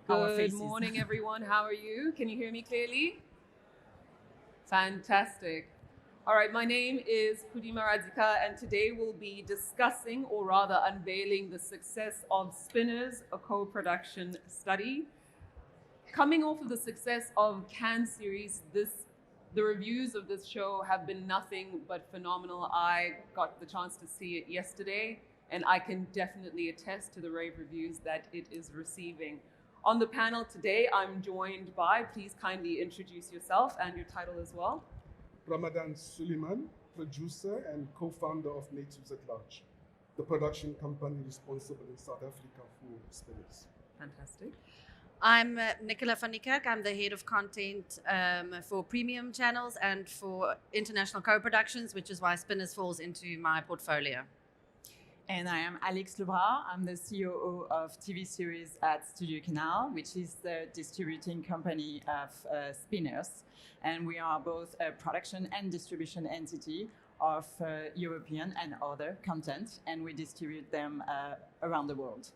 our Good faces. morning, everyone. How are you? Can you hear me clearly? Fantastic. All right, my name is Kudi Maradzika, and today we'll be discussing, or rather unveiling, the success of Spinners, a co-production study. Coming off of the success of Cannes series, the reviews of this show have been nothing but phenomenal. I got the chance to see it yesterday, and I can definitely attest to the rave reviews that it is receiving. On the panel today, I'm joined by, please kindly introduce yourself and your title as well. Ramadan Suleman, producer and co-founder of Natives at Large, the production company responsible in South Africa for Spinners. Fantastic. I'm Nicola van Niekerk. I'm the head of content for premium channels and for international co-productions, which is why Spinners falls into my portfolio. And I am Alix Lebrat. I'm the COO of TV series at Studiocanal, which is the distributing company of Spinners. And we are both a production and distribution entity of European and other content, and we distribute them around the world.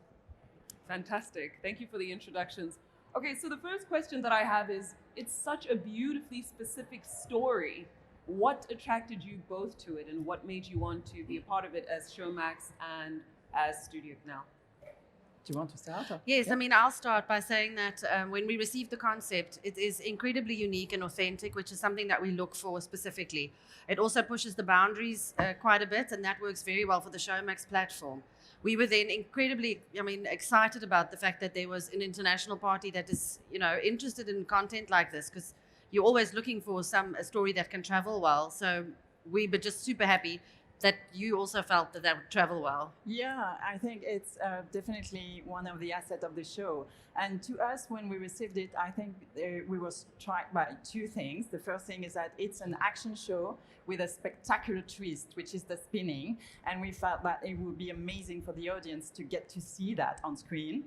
Fantastic. Thank you for the introductions. Okay, so the first question that I have is, it's such a beautifully specific story. What attracted you both to it, and what made you want to be a part of it as Showmax and as Studiocanal? Do you want to start? Yes, yeah. I mean, I'll start by saying that when we received the concept, it is incredibly unique and authentic, which is something that we look for specifically. It also pushes the boundaries quite a bit, and that works very well for the Showmax platform. We were then incredibly, excited about the fact that there was an international party that is, interested in content like this, because you're always looking for a story that can travel well. So we were just super happy that you also felt that would travel well. Yeah, I think it's definitely one of the assets of the show. And to us, when we received it, I think we were struck by two things. The first thing is that it's an action show with a spectacular twist, which is the spinning. And we felt that it would be amazing for the audience to get to see that on screen.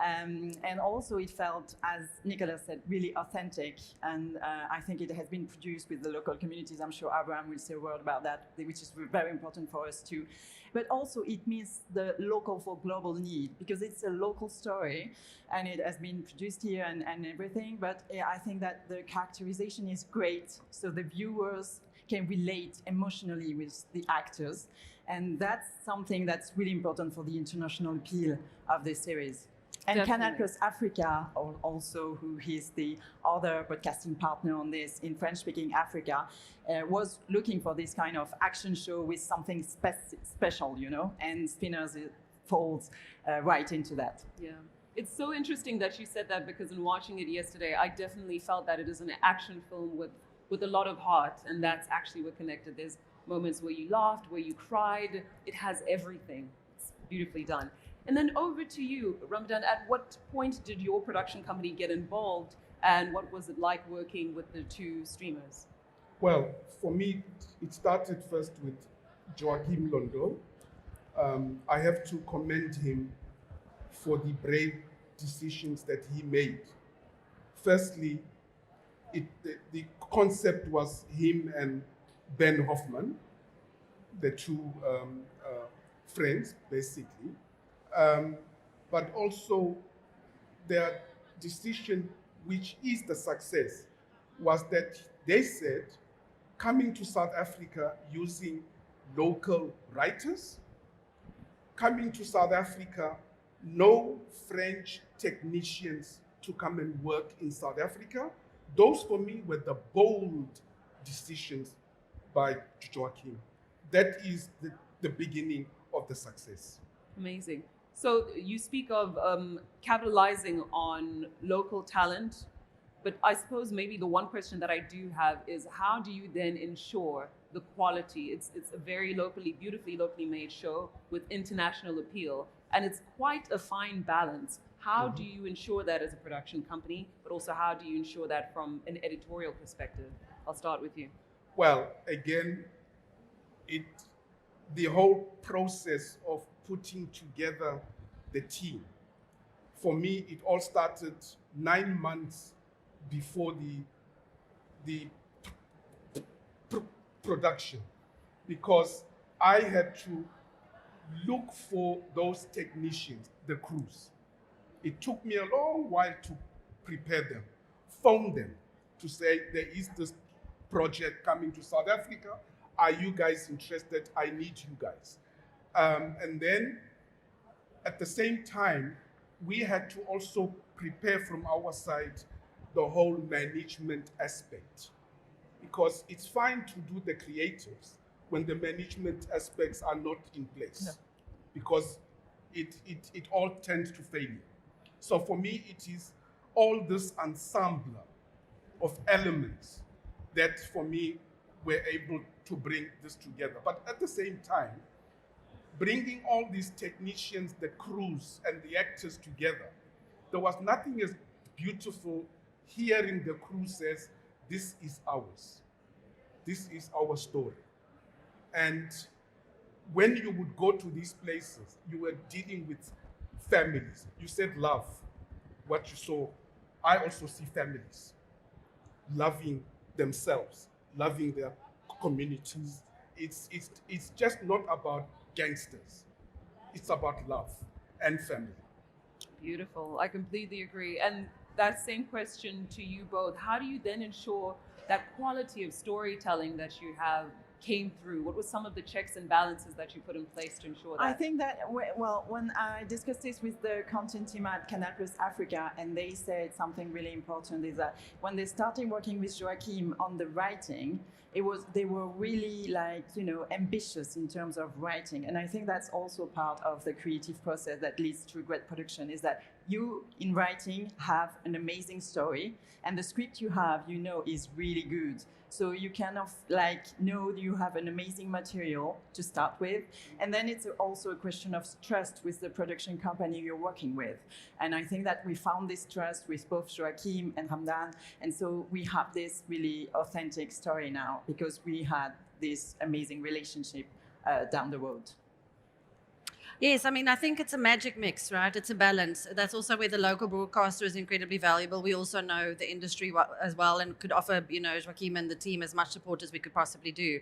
And also it felt, as Nicola said, really authentic. And I think it has been produced with the local communities. I'm sure Abraham will say a word about that, which is very important for us too. But also it means the local for global need, because it's a local story and it has been produced here and everything. But I think that the characterization is great, so the viewers can relate emotionally with the actors. And that's something that's really important for the international appeal of the series. And Canal Plus Africa, also, who is the other broadcasting partner on this in French-speaking Africa, was looking for this kind of action show with something special, and Spinners falls right into that. Yeah. It's so interesting that you said that, because in watching it yesterday, I definitely felt that it is an action film with a lot of heart, and that's actually what connected. There's moments where you laughed, where you cried. It has everything. It's beautifully done. And then over to you, Ramadan, at what point did your production company get involved, and what was it like working with the two streamers? Well, for me, it started first with Joachim Londo. I have to commend him for the brave decisions that he made. Firstly, the concept was him and Ben Hoffman, the two friends, basically. But also their decision, which is the success, was that they said coming to South Africa using local writers, coming to South Africa, no French technicians to come and work in South Africa. Those for me were the bold decisions by Joachim. That is the beginning of the success. Amazing. So you speak of capitalizing on local talent, but I suppose maybe the one question that I do have is, how do you then ensure the quality? It's a very beautifully locally made show with international appeal, and it's quite a fine balance. How do you ensure that as a production company, but also how do you ensure that from an editorial perspective? I'll start with you. Well, again, the whole process of putting together the team, for me, it all started 9 months before the production, because I had to look for those technicians, the crews. It took me a long while to prepare them, phone them to say there is this project coming to South Africa. Are you guys interested? I need you guys. And then at the same time, we had to also prepare from our side the whole management aspect, because it's fine to do the creatives when the management aspects are not in place, because it all tends to failure. So for me, it is all this ensemble of elements that for me were able to bring this together. But at the same time, bringing all these technicians, the crews, and the actors together, there was nothing as beautiful hearing the crew says, this is ours. This is our story. And when you would go to these places, you were dealing with families. You said love, what you saw. I also see families loving themselves, loving their communities. It's just not about gangsters. It's about love and family. Beautiful. I completely agree. And that same question to you both. How do you then ensure that quality of storytelling that you have came through? What were some of the checks and balances that you put in place to ensure that? I think that, well, when I discussed this with the content team at Canal Africa, and they said something really important is that when they started working with Joachim on the writing, they were really ambitious in terms of writing. And I think that's also part of the creative process that leads to great production, is that you in writing have an amazing story, and the script you have, is really good. So you kind of know you have an amazing material to start with. And then it's also a question of trust with the production company you're working with. And I think that we found this trust with both Joachim and Ramadan. And so we have this really authentic story now because we had this amazing relationship down the road. Yes, I mean, I think it's a magic mix, right? It's a balance. That's also where the local broadcaster is incredibly valuable. We also know the industry as well and could offer, Joachim and the team as much support as we could possibly do.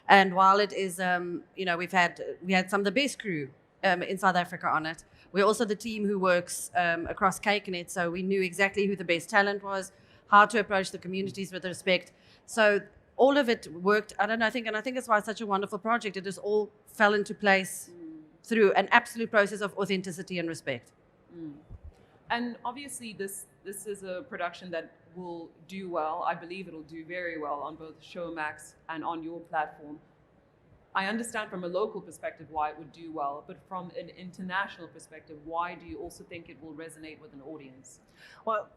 And while it is, we had some of the best crew in South Africa on it. We're also the team who works across Cakenet, so we knew exactly who the best talent was, how to approach the communities with respect. So all of it worked. I think it's why it's such a wonderful project. It just all fell into place through an absolute process of authenticity and respect. And obviously this is a production that will do well. I believe it'll do very well on both Showmax and on your platform. I understand from a local perspective why it would do well, but from an international perspective, why do you also think it will resonate with an audience? Well,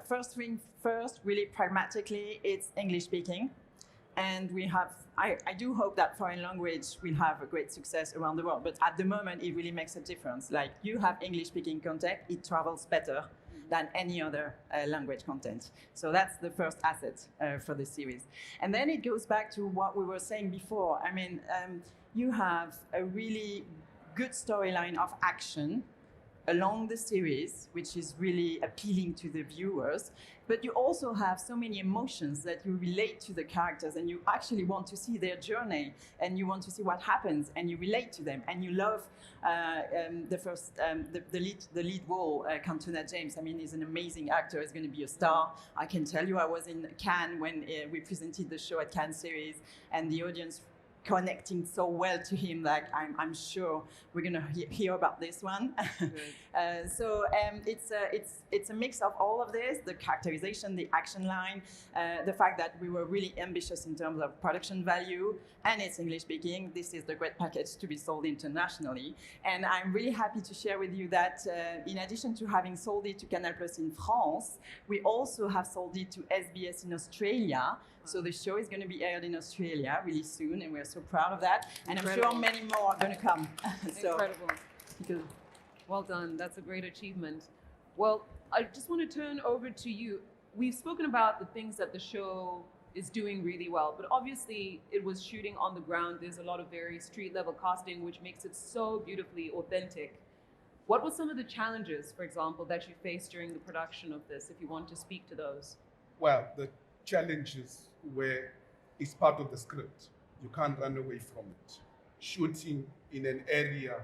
first thing first, really pragmatically, it's English speaking. And we have, I do hope that foreign language will have a great success around the world. But at the moment, it really makes a difference. Like, you have English-speaking content, it travels better than any other language content. So that's the first asset for the series. And then it goes back to what we were saying before. I mean, you have a really good storyline of action along the series, which is really appealing to the viewers. But you also have so many emotions that you relate to the characters, and you actually want to see their journey, and you want to see what happens, and you relate to them, and you love the lead role, Cantona James. I mean, he's an amazing actor. He's going to be a star. I can tell you, I was in Cannes when we presented the show at Cannes series, and the audience connecting so well to him, like I'm sure we're gonna hear about this one. So it's a mix of all of this: the characterization, the action line, the fact that we were really ambitious in terms of production value, and it's English speaking. This is the great package to be sold internationally, and I'm really happy to share with you that in addition to having sold it to Canal Plus in France, we also have sold it to SBS in Australia. So the show is going to be aired in Australia really soon, and we're so proud of that. And Incredible. I'm sure many more are going to come. So, incredible. Well done. That's a great achievement. Well, I just want to turn over to you. We've spoken about the things that the show is doing really well, but obviously it was shooting on the ground. There's a lot of very street level casting, which makes it so beautifully authentic. What were some of the challenges, for example, that you faced during the production of this, if you want to speak to those? Well, the challenges where it's part of the script. You can't run away from it. Shooting in an area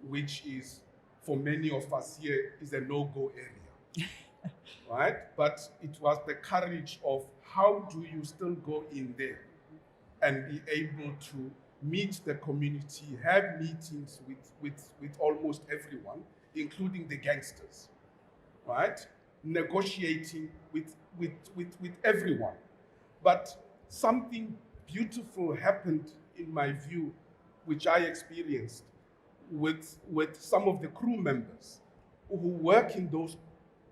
which is for many of us here is a no-go area, right? But it was the courage of how do you still go in there and be able to meet the community, have meetings with almost everyone, including the gangsters, right? Negotiating with everyone. But something beautiful happened in my view, which I experienced with some of the crew members who work in those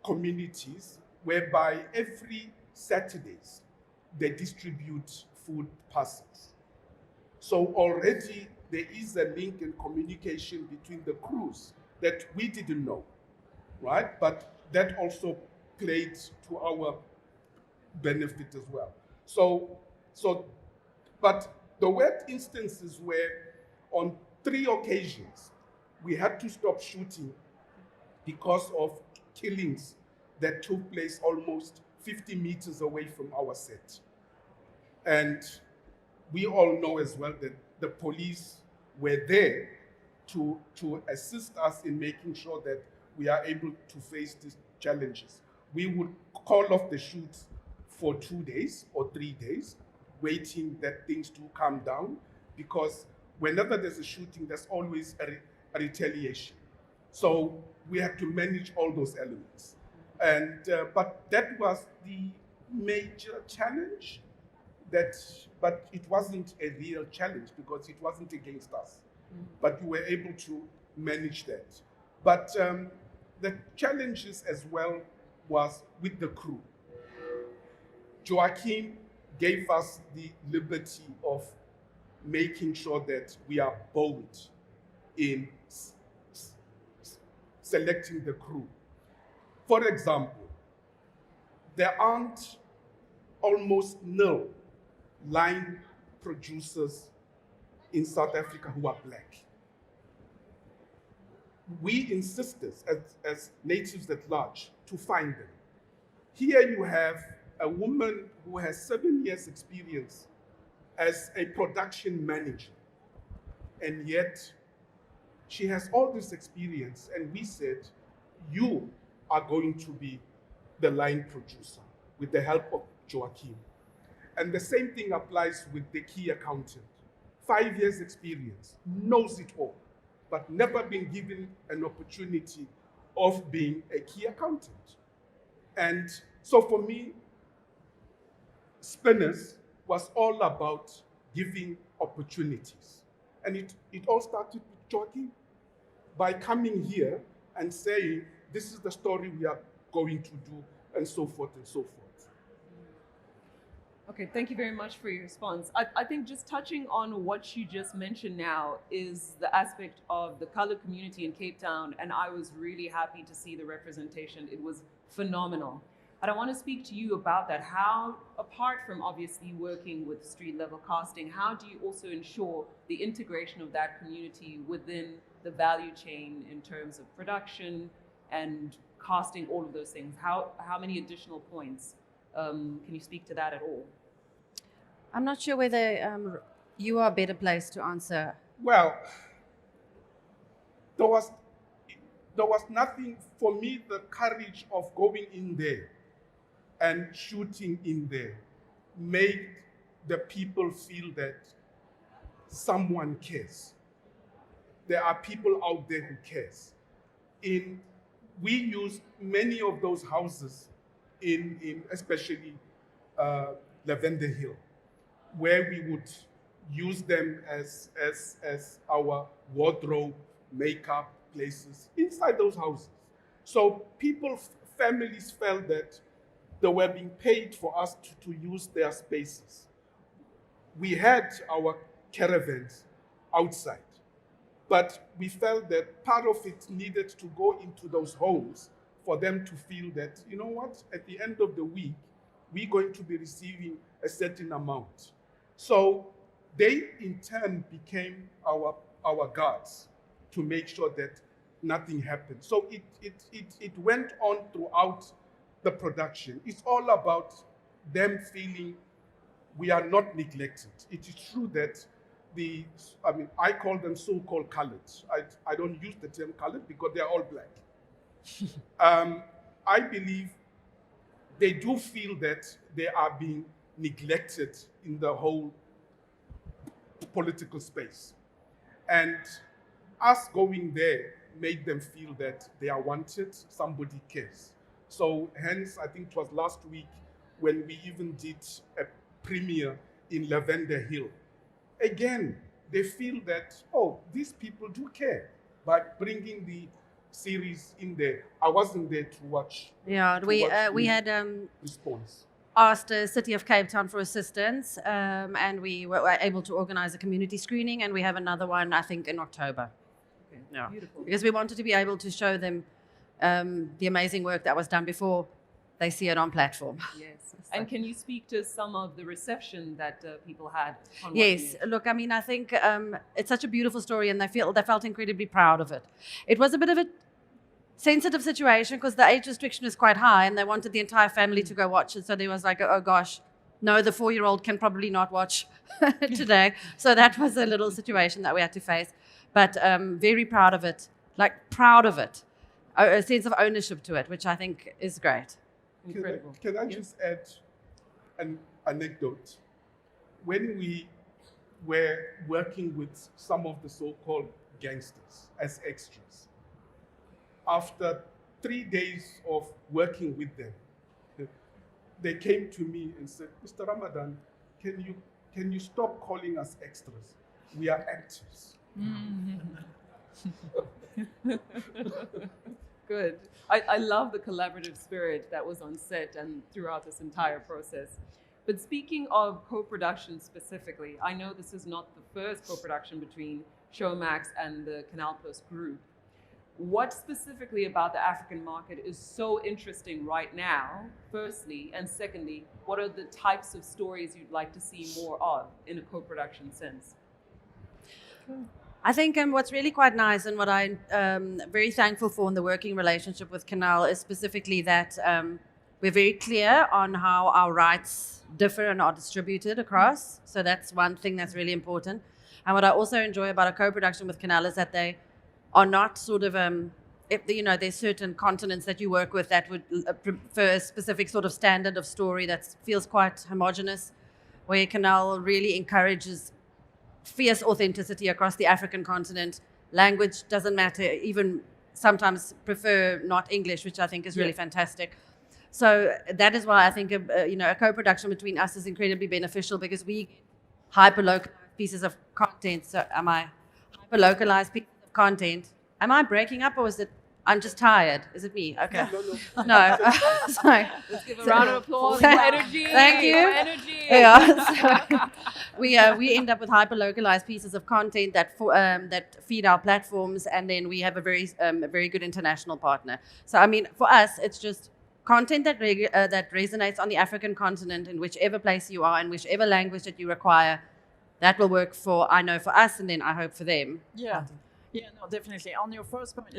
communities, whereby every Saturdays they distribute food parcels. So already there is a link and communication between the crews that we didn't know, right? But that also played to our benefit as well. But there were instances where on 3 occasions we had to stop shooting because of killings that took place almost 50 meters away from our set. And we all know as well that the police were there to assist us in making sure that we are able to face these challenges. We would call off the shoots for 2 days or 3 days, waiting that things to calm down, because whenever there's a shooting, there's always a retaliation. So we had to manage all those elements. And but that was the major challenge. But it wasn't a real challenge because it wasn't against us. But we were able to manage that. But the challenges as well was with the crew. Joachim gave us the liberty of making sure that we are bold in selecting the crew. For example, there aren't almost no line producers in South Africa who are black. We insisted as natives at large to find them. Here you have a woman who has 7 years experience as a production manager, and yet she has all this experience, and we said, you are going to be the line producer with the help of Joachim. And the same thing applies with the key accountant. 5 years experience, knows it all, but never been given an opportunity of being a key accountant. And so for me, Spinners was all about giving opportunities. And it all started with Joachim by coming here and saying, this is the story we are going to do, and so forth and so forth. Okay, thank you very much for your response. I think just touching on what you just mentioned now is the aspect of the colored community in Cape Town, and I was really happy to see the representation. It was phenomenal. And I want to speak to you about that. How, apart from obviously working with street level casting, how do you also ensure the integration of that community within the value chain in terms of production and casting, all of those things? How many additional points? Can you speak to that at all? I'm not sure whether you are better placed to answer. Well, there was nothing for me. The courage of going in there and shooting in there made the people feel that someone cares. There are people out there who cares. We used many of those houses in especially Lavender Hill, where we would use them as our wardrobe, makeup places inside those houses. So families felt that they were being paid for us to use their spaces. We had our caravans outside, but we felt that part of it needed to go into those homes for them to feel that, you know what, at the end of the week, we're going to be receiving a certain amount. So they in turn became our guards to make sure that nothing happened. So it went on throughout the production. It's all about them feeling we are not neglected. It is true that I call them so-called colored. I don't use the term colored because they are all black. I believe they do feel that they are being neglected in the whole political space. And us going there made them feel that they are wanted, somebody cares. So hence, I think it was last week when we even did a premiere in Lavender Hill. Again, they feel that, oh, these people do care by bringing the series in there. I wasn't there to watch. Yeah, we had response. asked the City of Cape Town for assistance, and we were able to organize a community screening, and we have another one, I think, in October. Okay. Yeah. Beautiful. Because we wanted to be able to show them the amazing work that was done before they see it on platform. Yes. And can you speak to some of the reception that people had on Yes, watching it? look, I mean, I think it's such a beautiful story, and they felt incredibly proud of it. It was a bit of a sensitive situation because the age restriction is quite high, and they wanted the entire family to go watch it. So there was like, oh gosh, no, the 4-year-old can probably not watch today. So that was a little situation that we had to face. But very proud of it, a sense of ownership to it, which I think is great. Incredible. Can I just add an anecdote? When we were working with some of the so-called gangsters as extras, after 3 days of working with them, they came to me and said, Mr. Ramadan, can you stop calling us extras? We are actors. Good. I love the collaborative spirit that was on set and throughout this entire process. But speaking of co-production specifically, I know this is not the first co-production between Showmax and the Canal Plus group. What specifically about the African market is so interesting right now, firstly, and secondly, what are the types of stories you'd like to see more of in a co-production sense? I think what's really quite nice and what I'm very thankful for in the working relationship with Canal is specifically that we're very clear on how our rights differ and are distributed across. So that's one thing that's really important. And what I also enjoy about a co-production with Canal is that they are not sort of, there's certain continents that you work with that would prefer a specific sort of standard of story that feels quite homogenous, where Canal really encourages fierce authenticity across the African continent. Language doesn't matter, even sometimes prefer not English, which I think is really fantastic. So that is why I think a co-production between us is incredibly beneficial, because we hyper-localize pieces of content. So am I hyper-localized pieces of content? Am I breaking up, or is it I'm just tired? Is it me? Okay. No. Sorry. Let's give a round of applause. Energy. Thank you. Energy. Yeah. So we end up with hyper-localized pieces of content that feed our platforms, and then we have a very good international partner. So I mean, for us, it's just content that resonates on the African continent in whichever place you are, in whichever language that you require. That will work for us, and then I hope for them. Yeah. Yeah, no, definitely. On your first point,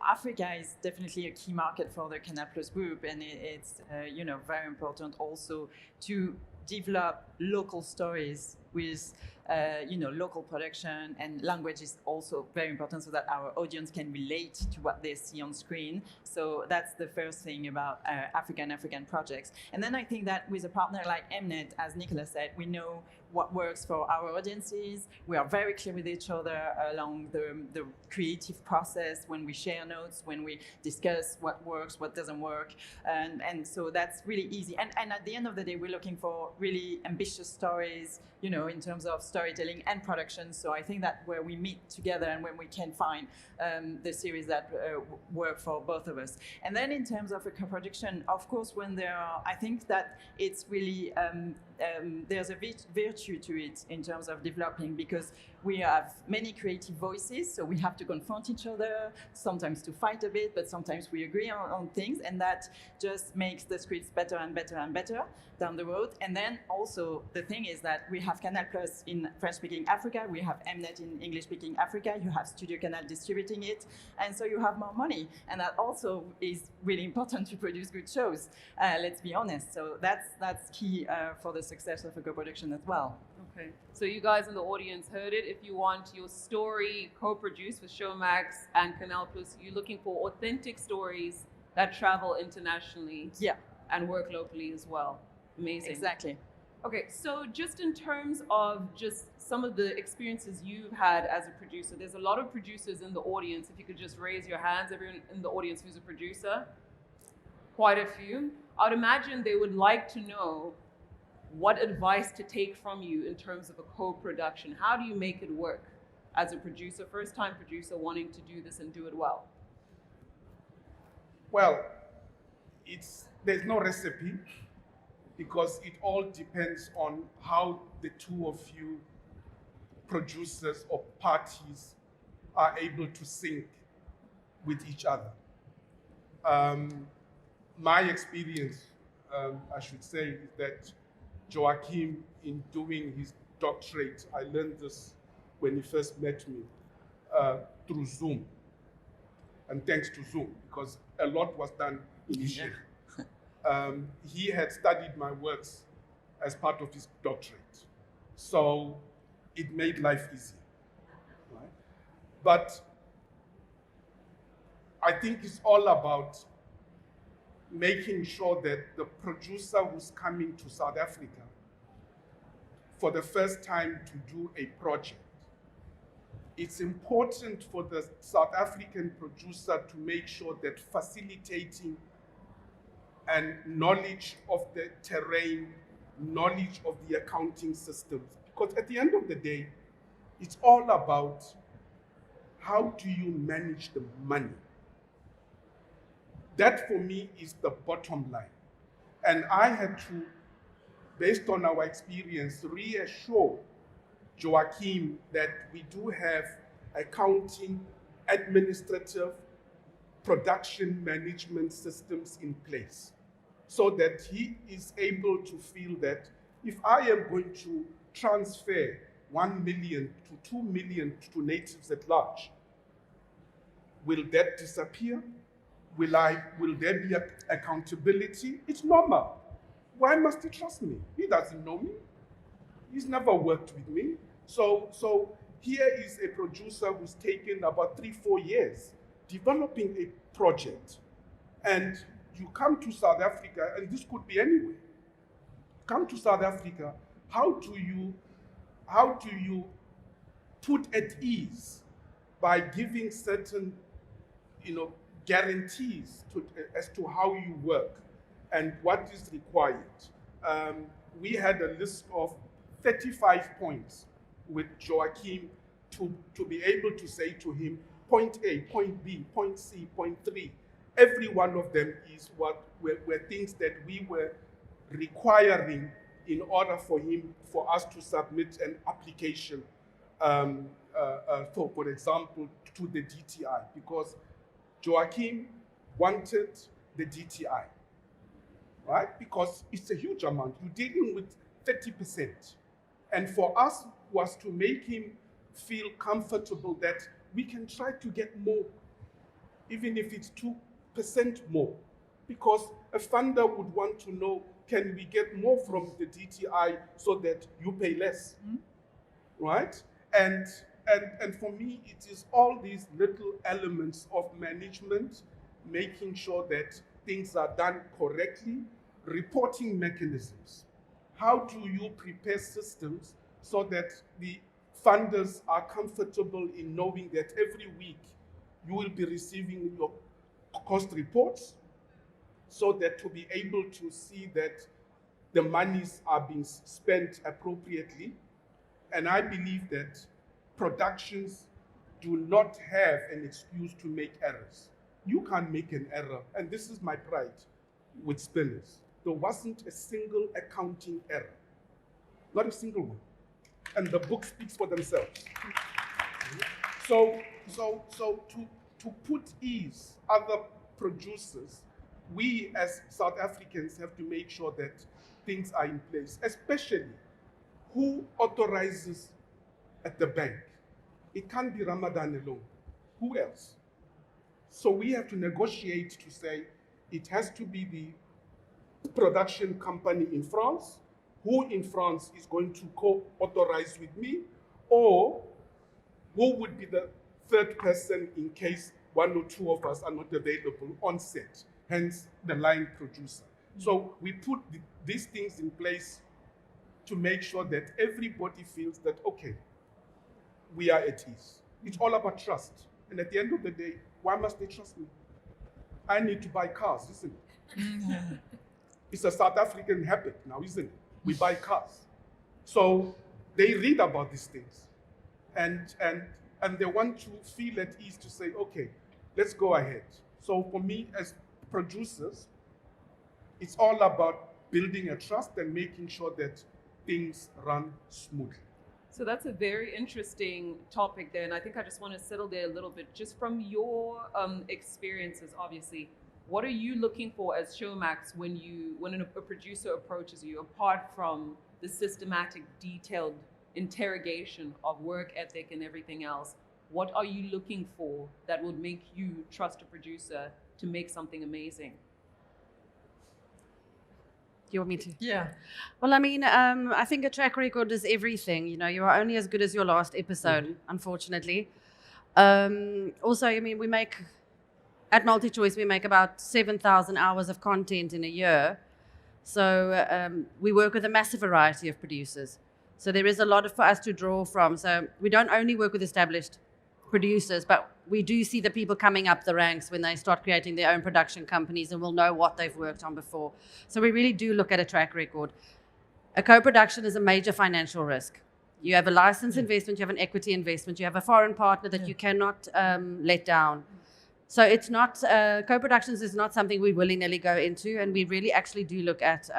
Africa is definitely a key market for the Canal Plus group, and it's very important also to develop local stories with local production, and language is also very important so that our audience can relate to what they see on screen. So that's the first thing about African projects. And then I think that with a partner like Mnet, as Nicola said, we know what works for our audiences. We are very clear with each other along the creative process, when we share notes, when we discuss what works, what doesn't work. And so that's really easy. And at the end of the day, we're looking for really ambitious stories, in terms of storytelling and production. So I think that where we meet together and when we can find the series that work for both of us. And then in terms of a co-production, of course, I think that it's really, there's a virtue to it in terms of developing, because we have many creative voices, so we have to confront each other, sometimes to fight a bit, but sometimes we agree on things, and that just makes the scripts better and better and better down the road. And then also the thing is that we have Canal Plus in French-speaking Africa, we have Mnet in English-speaking Africa, you have Studiocanal distributing it, and so you have more money, and that also is really important to produce good shows. Let's be honest. So that's key for the success of a co-production as well. Okay, so you guys in the audience heard it. If you want your story co-produced with Showmax and Canal Plus, you're looking for authentic stories that travel internationally Yeah, and work locally as well. Amazing. exactly. Okay, so just in terms of just some of the experiences you've had as a producer, there's a lot of producers in the audience. If you could just raise your hands, everyone in the audience who's a producer, quite a few. I'd imagine they would like to know what advice to take from you in terms of a co-production. How do you make it work as a producer, first-time producer wanting to do this and do it well? Well, there's no recipe because it all depends on how the two of you producers or parties are able to sync with each other. My experience, I should say, is that Joachim, in doing his doctorate, I learned this when he first met me through Zoom. And thanks to Zoom, because a lot was done initially. He had studied my works as part of his doctorate. So it made life easier. Right? But I think it's all about making sure that the producer who's coming to South Africa for the first time to do a project, it's important for the South African producer to make sure that facilitating and knowledge of the terrain, knowledge of the accounting systems, because at the end of the day, it's all about how do you manage the money. That for me is the bottom line. And I had to, based on our experience, reassure Joachim that we do have accounting, administrative, production management systems in place so that he is able to feel that if I am going to transfer 1 million to 2 million to natives at large, will that disappear? Will there be accountability? It's normal. Why must he trust me? He doesn't know me. He's never worked with me. So here is a producer who's taken about 3-4 years developing a project. And you come to South Africa, and this could be anywhere. Come to South Africa, how do you put at ease by giving certain, guarantees as to how you work and what is required. We had a list of 35 points with Joachim to be able to say to him, point A, point B, point C, point 3. Every one of them were things that we were requiring in order for us to submit an application, for example, to the DTI, because Joachim wanted the DTI, right? Because it's a huge amount. You're dealing with 30%. And for us was to make him feel comfortable that we can try to get more, even if it's 2% more. Because a funder would want to know, can we get more from the DTI so that you pay less, right? And for me, it is all these little elements of management, making sure that things are done correctly, reporting mechanisms. How do you prepare systems so that the funders are comfortable in knowing that every week you will be receiving your cost reports, so that to be able to see that the monies are being spent appropriately. And I believe that productions do not have an excuse to make errors. You can't make an error, and this is my pride with Spinners. There wasn't a single accounting error, not a single one. And the book speaks for themselves. So to put ease other producers, we as South Africans have to make sure that things are in place, especially who authorizes at the bank. It can't be Ramadan alone. Who else? So we have to negotiate to say it has to be the production company in France, who in France is going to co-authorize with me, or who would be the third person in case one or two of us are not available on set, hence the line producer. So we put these things in place to make sure that everybody feels that, okay, we are at ease. It's all about trust. And at the end of the day, why must they trust me? I need to buy cars, isn't it? It's a South African habit now, isn't it? We buy cars. So they read about these things. And they want to feel at ease to say, okay, let's go ahead. So for me, as producers, it's all about building a trust and making sure that things run smoothly. So that's a very interesting topic there, and I think I just want to settle there a little bit. Just from your experiences, obviously, what are you looking for as Showmax when a producer approaches you, apart from the systematic, detailed interrogation of work ethic and everything else? What are you looking for that would make you trust a producer to make something amazing? You want me to? Yeah. Well, I mean, I think a track record is everything. You know, you are only as good as your last episode, unfortunately. Also, I mean, at Multichoice, we make about 7,000 hours of content in a year. So we work with a massive variety of producers. So there is a lot for us to draw from. So we don't only work with established producers, but we do see the people coming up the ranks when they start creating their own production companies, and we'll know what they've worked on before. So we really do look at a track record. A co-production is a major financial risk. You have a license investment, you have an equity investment, you have a foreign partner that you cannot let down. So it's not, co-productions is not something we willy-nilly go into, and we really actually do look at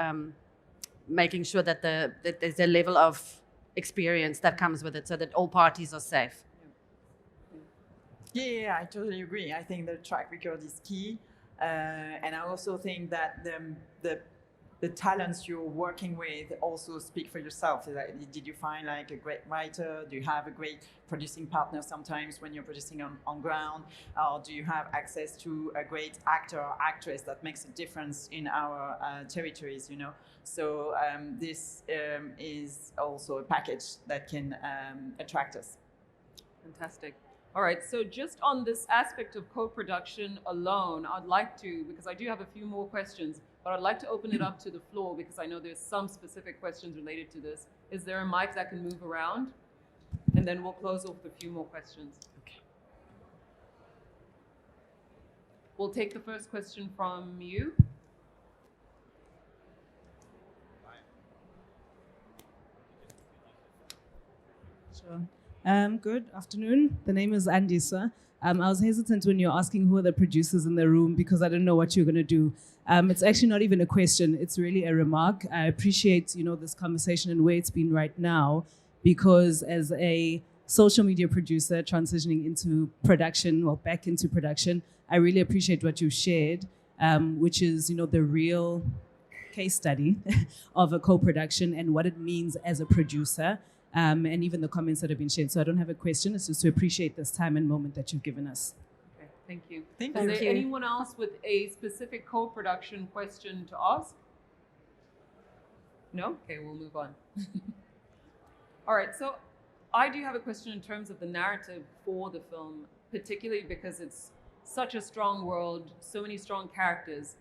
making sure that there's a level of experience that comes with it so that all parties are safe. Yeah, I totally agree. I think the track record is key. And I also think that the talents you're working with also speak for yourself. Did you find like a great writer? Do you have a great producing partner sometimes when you're producing on ground? Or do you have access to a great actor or actress that makes a difference in our territories, you know? So this is also a package that can attract us. Fantastic. All right, so just on this aspect of co-production alone, I'd like to, because I do have a few more questions, but I'd like to open it up to the floor because I know there's some specific questions related to this. Is there a mic that can move around? And then we'll close off with a few more questions. Okay. We'll take the first question from you. Sure. Good afternoon. The name is Andisa. I was hesitant when you were asking who are the producers in the room because I didn't know what you were going to do. It's actually not even a question. It's really a remark. I appreciate, this conversation and where it's been right now, because as a social media producer transitioning into production or back into production, I really appreciate what you've shared, which is, the real case study of a co-production and what it means as a producer. And even the comments that have been shared. So I don't have a question. It's just to appreciate this time and moment that you've given us. Okay, thank you. Thank Is you. there anyone else with a specific co-production question to ask? No? Okay, we'll move on. All right, so I do have a question in terms of the narrative for the film, particularly because it's such a strong world, so many strong characters.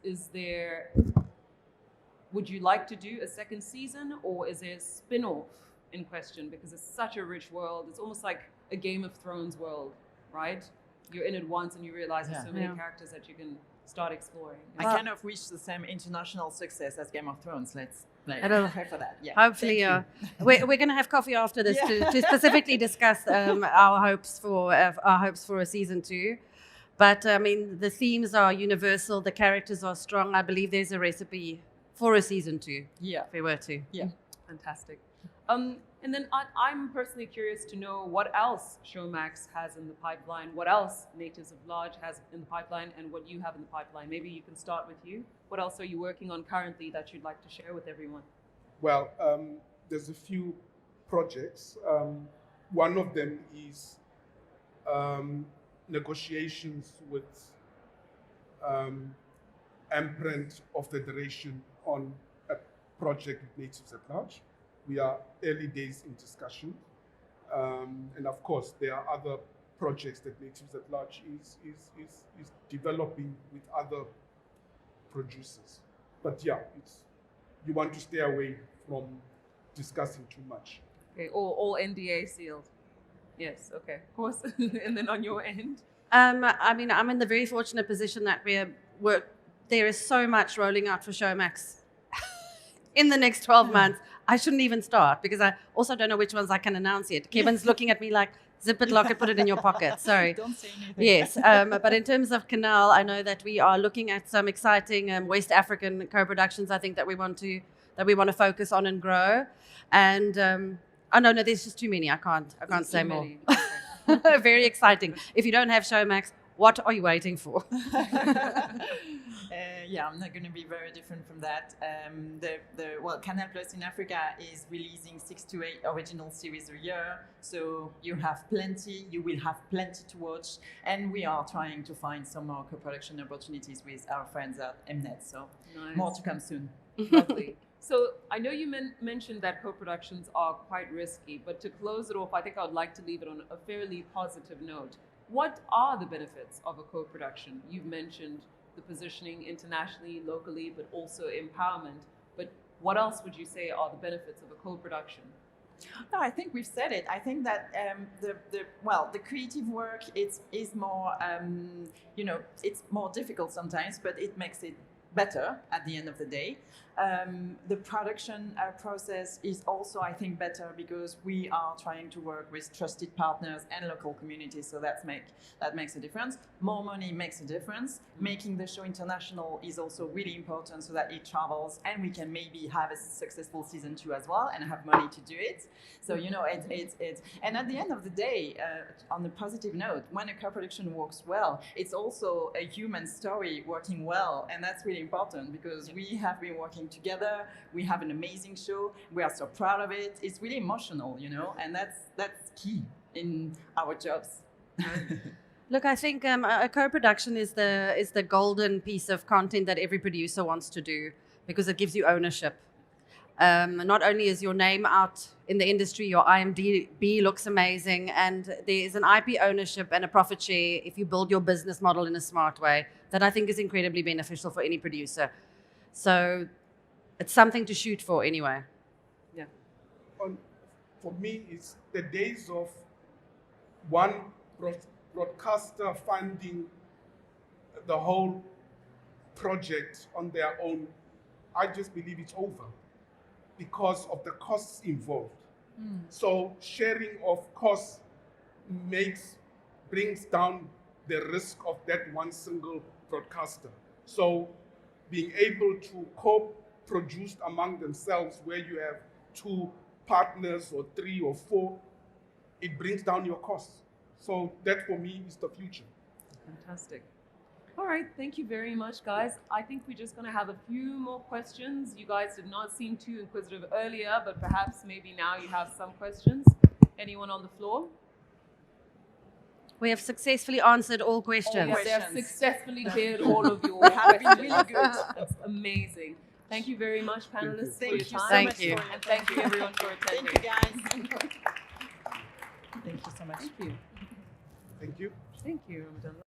Would you like to do a second season, or is there a spin-off in question, because it's such a rich world? It's almost like a Game of Thrones world, right? You're in it once and you realize there's so many characters that you can start exploring. I kind of wish the same international success as Game of Thrones. Let's pray for that. Yeah. Hopefully, we're going to have coffee after this to specifically discuss our hopes for a season 2. But I mean, the themes are universal. The characters are strong. I believe there's a recipe for a season 2. Yeah. If we were to. Yeah. Fantastic. And then I'm personally curious to know what else Showmax has in the pipeline, what else Natives of Large has in the pipeline, and what you have in the pipeline. Maybe you can start with you. What else are you working on currently that you'd like to share with everyone? Well, there's a few projects. One of them is negotiations with imprint of Federation on a project with Natives at Large. We are early days in discussion. And of course, there are other projects that Natives at Large is developing with other producers. But yeah, you want to stay away from discussing too much. Okay, all NDA sealed. Yes, okay, of course. And then on your end? I mean, I'm in the very fortunate position that there is so much rolling out for Showmax in the next 12 months. I shouldn't even start because I also don't know which ones I can announce yet. Kevin's looking at me like, zip it, lock it, put it in your pocket. Sorry. Don't say anything. Yes, but in terms of Canal, I know that we are looking at some exciting West African co-productions. I think that we want to focus on and grow. And oh no, there's just too many. I can't say more. Okay. Very exciting. If you don't have Showmax, what are you waiting for? Yeah, I'm not going to be very different from that. Canal Plus in Africa is releasing 6 to 8 original series a year, so you will have plenty to watch, and we are trying to find some more co-production opportunities with our friends at Mnet, so Nice. more to come soon. Lovely. So I know you mentioned that co-productions are quite risky, but to close it off, I think I would like to leave it on a fairly positive note. What are the benefits of a co-production? You've mentioned the positioning internationally, locally, but also empowerment. But what else would you say are the benefits of a co-production? No, I think we've said it. I think that the creative work is more it's more difficult sometimes, but it makes it better at the end of the day. The production process is also, I think, better because we are trying to work with trusted partners and local communities, so that makes a difference. More money makes a difference. Making the show international is also really important so that it travels and we can maybe have a successful season 2 as well and have money to do it. So, it's and at the end of the day, on a positive note, when a co-production works well, it's also a human story working well, and that's really important because we have been working together. We have an amazing show. We are so proud of it. It's really emotional, and that's key in our jobs. Look, I think a co-production is the golden piece of content that every producer wants to do because it gives you ownership. Not only is your name out in the industry, your IMDb looks amazing, and there is an IP ownership and a profit share if you build your business model in a smart way that I think is incredibly beneficial for any producer. So it's something to shoot for anyway. Yeah. For me, it's the days of one broadcaster funding the whole project on their own. I just believe it's over because of the costs involved. So sharing of costs brings down the risk of that one single broadcaster. So being able to co-produce among themselves where you have 2 partners or 3 or 4, it brings down your costs. So that for me is the future. Fantastic. All right, thank you very much, guys. I think we're just going to have a few more questions. You guys did not seem too inquisitive earlier, but perhaps maybe now you have some questions. Anyone on the floor? We have successfully answered all questions. Yes, they have successfully cleared all of your questions. Really good. That's amazing. Thank you very much, panelists, for your Thank you time. so Thank much you. for your And thank you, everyone, for attending. Thank you, guys. Thank you so much. Thank you. Thank you. Thank you, Ramadan.